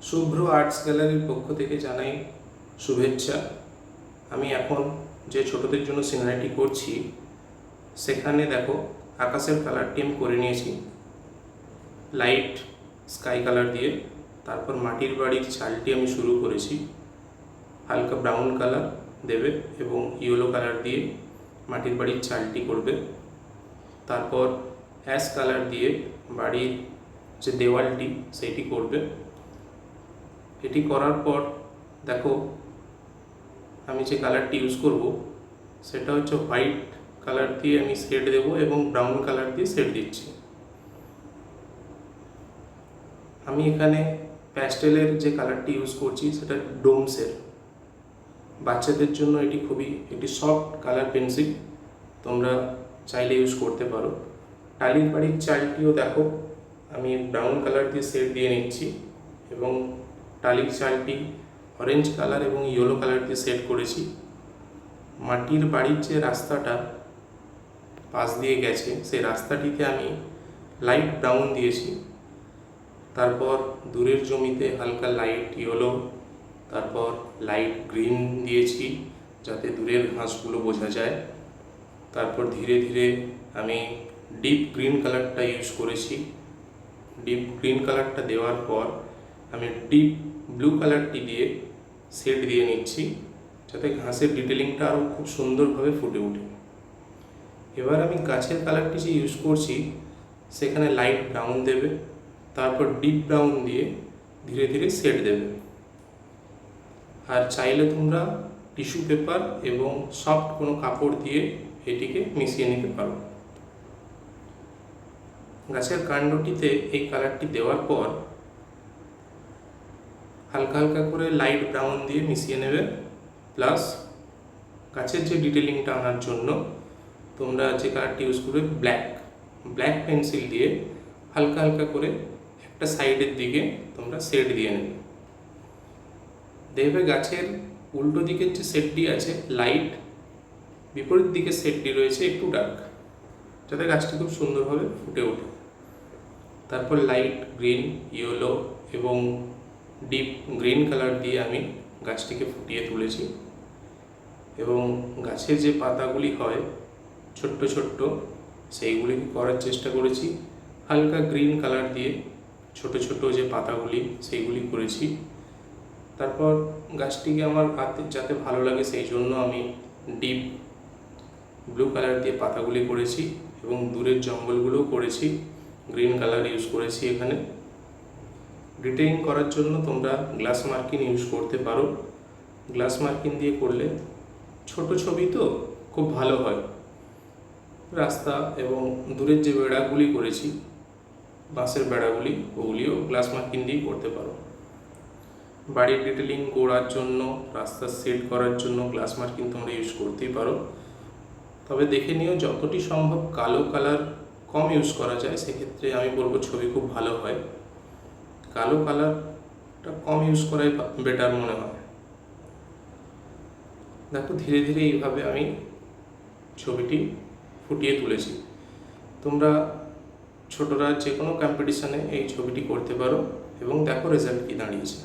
শুভ্র arts গ্যালারির পক্ষ থেকে জানাই শুভেচ্ছা। আমি এখন যে ছোটদের জন্য সিনারিটি করছি সেখানে দেখো আকাশের কালারটি আমি করে নিয়েছি লাইট স্কাই কালার দিয়ে। তারপর মাটির বাড়ির চালটি আমি শুরু করেছি, হালকা ব্রাউন কালার দেবে এবং ইয়েলো কালার দিয়ে মাটির বাড়ির চালটি করবে। তারপর অ্যাশ কালার দিয়ে বাড়ির যে দেওয়ালটি সেইটি করবে। এটি করার পর দেখো আমি যে কালারটি ইউজ করব সেটা হচ্ছে হোয়াইট কালার দিয়ে আমি শেড দেব এবং ব্রাউন কালার দিয়ে শেড দিচ্ছি। আমি এখানে প্যাস্টেলের যে কালারটি ইউজ করছি সেটা ডোমসের। বাচ্চাদের জন্য এটি খুবই একটি সফট কালার পেন্সিল, তোমরা চাইলে ইউজ করতে পারো। টালির বাড়ির চালটিও দেখো আমি ব্রাউন কালার দিয়ে শেড দিয়ে নিচ্ছি এবং টালির চালটি অরেঞ্জ কালার এবং ইয়েলো কালার দিয়ে শেড করেছি। মাটির বাড়ির যে রাস্তাটা পাশ দিয়ে গেছে সেই রাস্তাটিতে আমি লাইট ব্রাউন দিয়েছি। তারপর দূরের জমিতে হালকা লাইট ইয়েলো, তারপর লাইট গ্রিন দিয়েছি যাতে দূরের ঘাসগুলো বোঝা যায়। তারপর ধীরে ধীরে আমি ডিপ গ্রিন কালারটা ইউজ করেছি। ডিপ গ্রিন কালারটা দেওয়ার পর আমি ডিপ ব্লু কালারটি দিয়ে শেড দিয়ে নিচ্ছি যাতে ঘাসের ডিটেলিংটা আরও খুব সুন্দরভাবে ফুটে ওঠে। এবার আমি গাছের কালারটি যে ইউজ করছি সেখানে লাইট ব্রাউন দেবে, তারপর ডিপ ব্রাউন দিয়ে ধীরে ধীরে শেড দেবে। আর চাইলে তোমরা টিস্যু পেপার এবং সফট কোনো কাপড় দিয়ে এটিকে মিশিয়ে নিতে পারো। গাছের কাণ্ডটিতে এই কালারটি দেওয়ার পর হালকা হালকা করে লাইট ব্রাউন দিয়ে মিশিয়ে নেবে। প্লাস গাছের যে ডিটেলিংটা আনার জন্য তোমরা যে কালারটি ইউজ করবে ব্ল্যাক পেন্সিল দিয়ে হালকা হালকা করে একটা সাইডের দিকে তোমরা শেড দিয়ে নেবে। দেখবে গাছের উল্টো দিকের যে শেডটি আছে লাইট, বিপরীত দিকের শেডটি রয়েছে একটু ডার্ক, যাতে গাছটি খুব সুন্দরভাবে ফুটে ওঠে। তারপর লাইট গ্রিন, ইয়েলো এবং ডিপ গ্রিন কালার দিয়ে আমি গাছটিকে ফুটিয়ে তুলেছি এবং গাছের যে পাতাগুলি হয় ছোট্ট ছোট্ট সেইগুলিকে করার চেষ্টা করেছি হালকা গ্রিন কালার দিয়ে। ছোট ছোট যে পাতাগুলি সেইগুলি করেছি। তারপর গাছটিকে আমার হাতে যাতে ভালো লাগে সেই জন্য আমি ডিপ ব্লু কালার দিয়ে পাতাগুলি করেছি এবং দূরের জঙ্গলগুলোও করেছি, গ্রিন কালার ইউজ করেছি। এখানে ডিটেইলিং করার জন্য তোমরা গ্লাস মার্কিং ইউজ করতে পারো। গ্লাস মার্কিং দিয়ে করলে ছোট ছবি তো খুব ভালো হয়। রাস্তা এবং দূরের যে বেড়াগুলি করেছি বাঁশের বেড়াগুলি, ওগুলিও গ্লাস মার্কিং দিয়ে করতে পারো। বাড়ির ডিটেলিং করার জন্য, রাস্তার সেট করার জন্য গ্লাস মার্কিং তোমরা ইউজ করতেই পারো। তবে দেখে নিও যতটি সম্ভব কালো কালার কম ইউজ করা যায়, সেক্ষেত্রে আমি বলবো ছবি খুব ভালো হয়। কালো কালারটা কম ইউজ করাই বেটার মনে হয়। দেখো ধীরে ধীরে এইভাবে আমি ছবিটি ফুটিয়ে তুলেছি। তোমরা ছোটরা যে কোনো কম্পিটিশানে এই ছবিটি করতে পারো এবং দেখো রেজাল্ট কি দাঁড়িয়েছে।